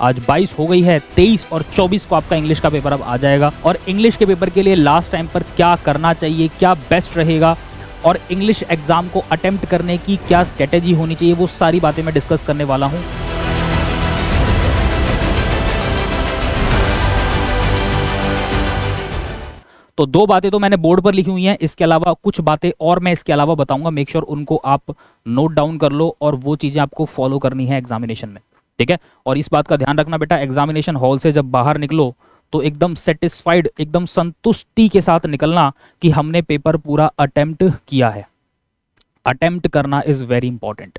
आज 22 हो गई है, 23 और 24 को आपका इंग्लिश का पेपर अब आ जाएगा। और इंग्लिश के पेपर के लिए लास्ट टाइम पर क्या करना चाहिए, क्या बेस्ट रहेगा और इंग्लिश एग्जाम को अटेम्प्ट करने की क्या स्ट्रेटेजी होनी चाहिए, वो सारी बातें मैं डिस्कस करने वाला हूँ। तो दो बातें तो मैंने बोर्ड पर लिखी हुई हैं, इसके अलावा कुछ बातें और मैं इसके अलावा बताऊंगा। मेक श्योर उनको आप नोट डाउन कर लो और वो चीजें आपको फॉलो करनी है एग्जामिनेशन में, ठीक है। और इस बात का ध्यान रखना बेटा, एग्जामिनेशन हॉल से जब बाहर निकलो तो एकदम सेटिस्फाइड, एकदम संतुष्टि के साथ निकलना कि हमने पेपर पूरा अटेम्प्ट किया है। अटेम्प्ट करना इज वेरी इंपॉर्टेंट।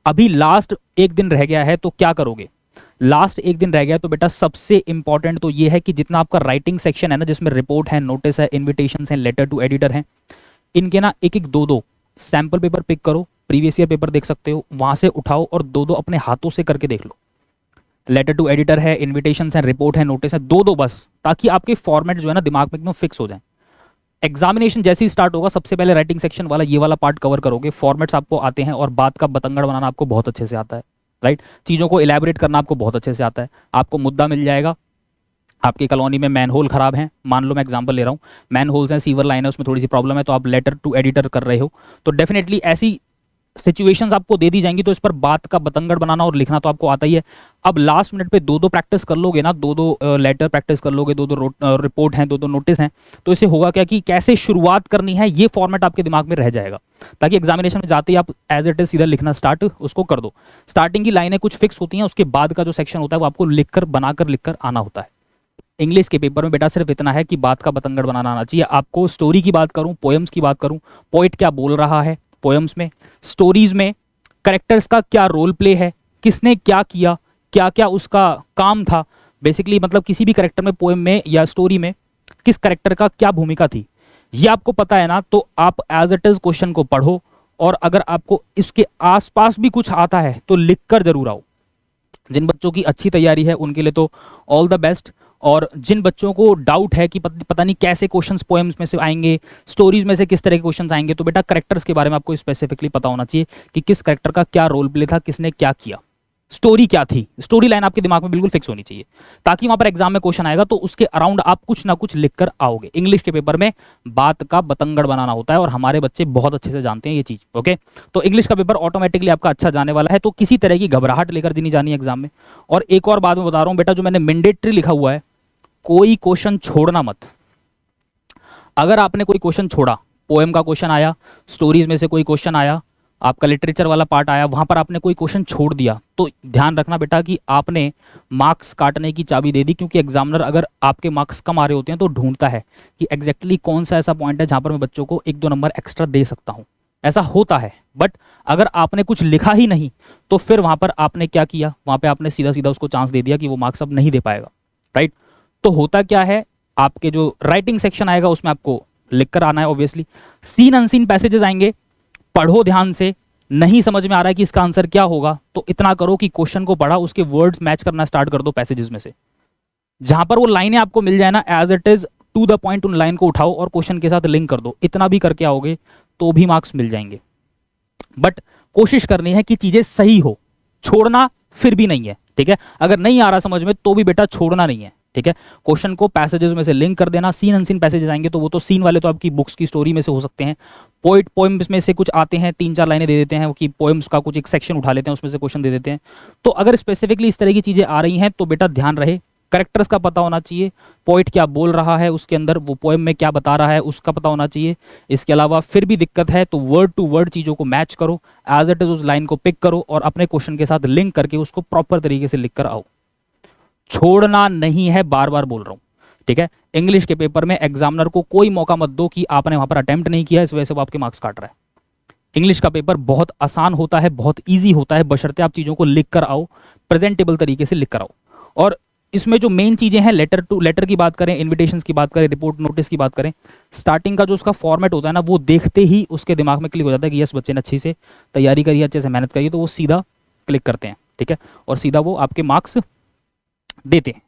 अभी लास्ट एक दिन रह गया है तो क्या करोगे? लास्ट एक दिन रह गया तो बेटा सबसे इंपॉर्टेंट तो ये है कि जितना आपका राइटिंग सेक्शन है ना, जिसमें रिपोर्ट है, नोटिस है, इन्विटेशन है, लेटर टू एडिटर है, इनके ना एक एक दो सैंपल पेपर पिक करो। प्रीवियस ईयर पेपर देख सकते हो, वहां से उठाओ और दो अपने हाथों से करके देख लो। लेटर टू एडिटर है, इन्विटेशन है, रिपोर्ट है, नोटिस है, दो बस, ताकि आपके फॉर्मेट जो है ना दिमाग में एकदम फिक्स हो जाए। एग्जामिनेशन जैसे ही स्टार्ट होगा सबसे पहले राइटिंग सेक्शन वाला ये वाला पार्ट कवर करोगे। फॉर्मेट्स आपको आते हैं और बात का बतंगड़ बनाना आपको बहुत अच्छे से आता है, राइट। चीजों को इलेबोरेट करना आपको बहुत अच्छे से आता है। आपको मुद्दा मिल जाएगा, आपकी कॉलोनी में मैन होल खराब है, मान लो मैं एग्जांपल ले रहा हूँ, मैन होल्स हैं, सीवर लाइन है, उसमें थोड़ी सी प्रॉब्लम है, तो आप लेटर टू एडिटर कर रहे हो, तो डेफिनेटली ऐसी सिचुएशंस आपको दे दी जाएंगी, तो इस पर बात का बतंगड़ बनाना और लिखना तो आपको आता ही है। अब लास्ट मिनट पे दो प्रैक्टिस कर लोगे ना, दो लेटर प्रैक्टिस कर लोगे, दो रिपोर्ट हैं, दो नोटिस हैं, तो इससे होगा क्या कि कैसे शुरुआत करनी है ये फॉर्मेट आपके दिमाग में रह जाएगा, ताकि एग्जामिनेशन में जाते ही आप एज इट इज सीधा लिखना स्टार्ट उसको कर दो। स्टार्टिंग की लाइनें कुछ फिक्स होती हैं, उसके बाद का जो सेक्शन होता है वो आपको लिखकर बनाकर लिखकर आना होता है। इंग्लिश के पेपर में बेटा सिर्फ इतना है कि बात का बतंगड़ बनाना आना चाहिए आपको। स्टोरी की बात करूं, पोएम्स की बात करूं, पोइट क्या बोल रहा है पोएम्स में, स्टोरीज में करेक्टर्स का क्या रोल प्ले है, किसने क्या किया, क्या क्या उसका काम था, बेसिकली मतलब किसी भी करेक्टर में, पोएम में या स्टोरी में किस करेक्टर का क्या भूमिका थी, ये आपको पता है ना, तो आप एज इट इज क्वेश्चन को पढ़ो और अगर आपको इसके आसपास भी कुछ आता है तो लिख कर जरूर आओ। जिन बच्चों की अच्छी तैयारी है उनके लिए तो ऑल द बेस्ट, और जिन बच्चों को डाउट है कि पता नहीं कैसे क्वेश्चंस पोएम्स में से आएंगे, स्टोरीज में से किस तरह के क्वेश्चंस आएंगे, तो बेटा करेक्टर्स के बारे में आपको स्पेसिफिकली पता होना चाहिए कि किस करेक्टर का क्या रोल प्ले था, किसने क्या किया, स्टोरी क्या थी, स्टोरी लाइन आपके दिमाग में बिल्कुल फिक्स होनी चाहिए, ताकि वहां पर एग्जाम में क्वेश्चन आएगा तो उसके अराउंड आप कुछ ना कुछ लिख कर आओगे। इंग्लिश के पेपर में बात का बतंगड़ बनाना होता है और हमारे बच्चे बहुत अच्छे से जानते हैं ये चीज, ओके। तो इंग्लिश का पेपर ऑटोमेटिकली आपका अच्छा जाने वाला है, तो किसी तरह की घबराहट लेकर नहीं जानी एग्जाम में। और एक और बात मैं बता रहा हूं बेटा, जो मैंने मैंडेटरी लिखा हुआ है, कोई क्वेश्चन छोड़ना मत। अगर आपने कोई क्वेश्चन छोड़ा, पोएम का क्वेश्चन आया, स्टोरीज में से कोई क्वेश्चन आया, आपका लिटरेचर वाला पार्ट आया, वहां पर आपने कोई क्वेश्चन छोड़ दिया, तो ध्यान रखना बेटा कि आपने मार्क्स काटने की चाबी दे दी, क्योंकि एग्जामिनर अगर आपके मार्क्स कम आ रहे होते हैं तो ढूंढता है कि एग्जैक्टली कौन सा ऐसा पॉइंट है जहां पर मैं बच्चों को एक दो नंबर एक्स्ट्रा दे सकता हूं। ऐसा होता है, बट अगर आपने कुछ लिखा ही नहीं तो फिर वहां पर आपने क्या किया, वहां पर आपने सीधा सीधा उसको चांस दे दिया कि वो मार्क्स अब नहीं दे पाएगा, राइट। तो होता क्या है, आपके जो राइटिंग सेक्शन आएगा उसमें आपको लिखकर आना है ऑब्वियसली। सीन अनसीन पैसेजेस आएंगे, पढ़ो ध्यान से, नहीं समझ में आ रहा है कि इसका आंसर क्या होगा, तो इतना करो कि क्वेश्चन को पढ़ा, उसके वर्ड्स मैच करना स्टार्ट कर दो पैसेजेस में से, जहां पर वो लाइनें आपको मिल जाए ना, as it is to the point उन लाइन को उठाओ और क्वेश्चन के साथ लिंक कर दो। इतना भी करके आओगे तो भी मार्क्स मिल जाएंगे, बट कोशिश करनी है कि चीजें सही हो, छोड़ना फिर भी नहीं है, ठीक है। अगर नहीं आ रहा समझ में तो भी बेटा छोड़ना नहीं है, ठीक है। क्वेश्चन को पैसेजेस में से लिंक कर देना। सीन अनसीन पैसेजेस आएंगे तो वो तो सीन वाले तो आपकी बुक्स की स्टोरी में से हो सकते हैं, पोएम्स में से कुछ आते हैं, 3-4 लाइनें दे देते हैं कि पोएम्स का कुछ एक सेक्शन उठा लेते हैं, उसमें से क्वेश्चन दे देते हैं। तो अगर स्पेसिफिकली इस तरह की चीजें आ रही हैं तो बेटा ध्यान रहे, करेक्टर्स का पता होना चाहिए, पोइट क्या बोल रहा है उसके अंदर, वो पोएम में क्या बता रहा है उसका पता होना चाहिए। इसके अलावा फिर भी दिक्कत है तो वर्ड टू वर्ड चीजों को मैच करो, एज इट इज उस लाइन को पिक करो और अपने क्वेश्चन के साथ लिंक करके उसको प्रॉपर तरीके से लिख कर आओ। छोड़ना नहीं है, बार बार बोल रहा हूं, ठीक है। इंग्लिश के पेपर में एग्जामिनर को कोई मौका मत दो कि आपने वहां पर अटेम्प्ट नहीं किया, इस वजह से वो आपके मार्क्स काट रहा है। इंग्लिश का पेपर बहुत आसान होता है, बहुत इजी होता है, बशर्ते आप चीजों को लिख कर आओ, प्रेजेंटेबल तरीके से लिख कर आओ। और इसमें जो मेन चीजें हैं, लेटर टू लेटर की बात करें, इन्विटेशंस की बात करें, रिपोर्ट नोटिस की बात करें, स्टार्टिंग का जो उसका फॉर्मेट होता है ना, वो देखते ही उसके दिमाग में क्लिक हो जाता है कि यस बच्चे ने अच्छी से तैयारी करी है, अच्छे से मेहनत करी है, तो वो सीधा क्लिक करते हैं, ठीक है, और सीधा वो आपके मार्क्स देते हैं,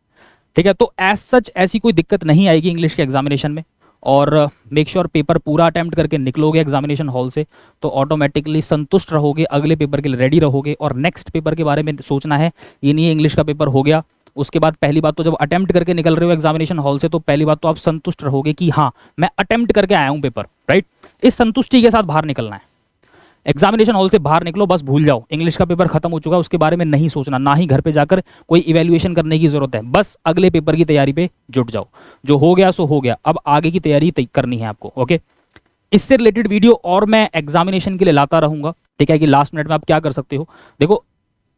ठीक है। तो एज सच ऐसी कोई दिक्कत नहीं आएगी इंग्लिश के एग्जामिनेशन में। और मेक श्योर पेपर पूरा अटेम्प्ट करके निकलोगे एग्जामिनेशन हॉल से तो ऑटोमेटिकली संतुष्ट रहोगे, अगले पेपर के लिए रेडी रहोगे। और नेक्स्ट पेपर के बारे में सोचना है, ये नहीं है इंग्लिश का पेपर हो गया उसके बाद पहली बात तो जब अटेम्प्ट करके निकल रहे हो एग्जामिनेशन हॉल से, तो पहली बात तो आप संतुष्ट रहोगे कि हाँ मैं अटेम्प्ट करके आया हूँ पेपर, राइट। इस संतुष्टि के साथ बाहर निकलना है। एग्जामिनेशन हॉल से बाहर निकलो, बस भूल जाओ, इंग्लिश का पेपर खत्म हो चुका है, उसके बारे में नहीं सोचना, ना ही घर पे जाकर कोई इवैल्यूएशन करने की जरूरत है, बस अगले पेपर की तैयारी पे जुट जाओ। जो हो गया सो हो गया, अब आगे की तैयारी करनी है आपको, ओके। इससे रिलेटेड वीडियो और मैं एग्जामिनेशन के लिए लाता रहूंगा, ठीक है, कि लास्ट मिनट में आप क्या कर सकते हो। देखो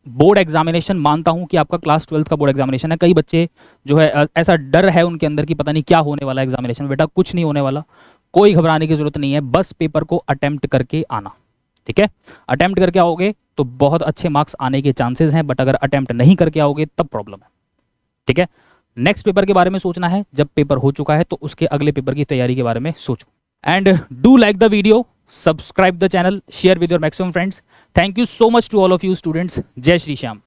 बोर्ड एग्जामिनेशन, मानता हूं कि आपका क्लास 12th का बोर्ड एग्जामिनेशन है, कई बच्चे जो है ऐसा डर है उनके अंदर कि पता नहीं क्या होने वाला है एग्जामिनेशन। बेटा कुछ नहीं होने वाला, कोई घबराने की जरूरत नहीं है, बस पेपर को अटेम्प्ट करके आना, ठीक है। अटेम्प्ट करके आओगे तो बहुत अच्छे मार्क्स आने के चांसेस हैं, बट अगर अटेम्प्ट नहीं करके आओगे तब प्रॉब्लम है, ठीक है। नेक्स्ट पेपर के बारे में सोचना है, जब पेपर हो चुका है तो उसके अगले पेपर की तैयारी के बारे में सोचो। And do like the video, subscribe the channel, share with your maximum friends. Thank you so much to all of you students. Jai Shri Shyam.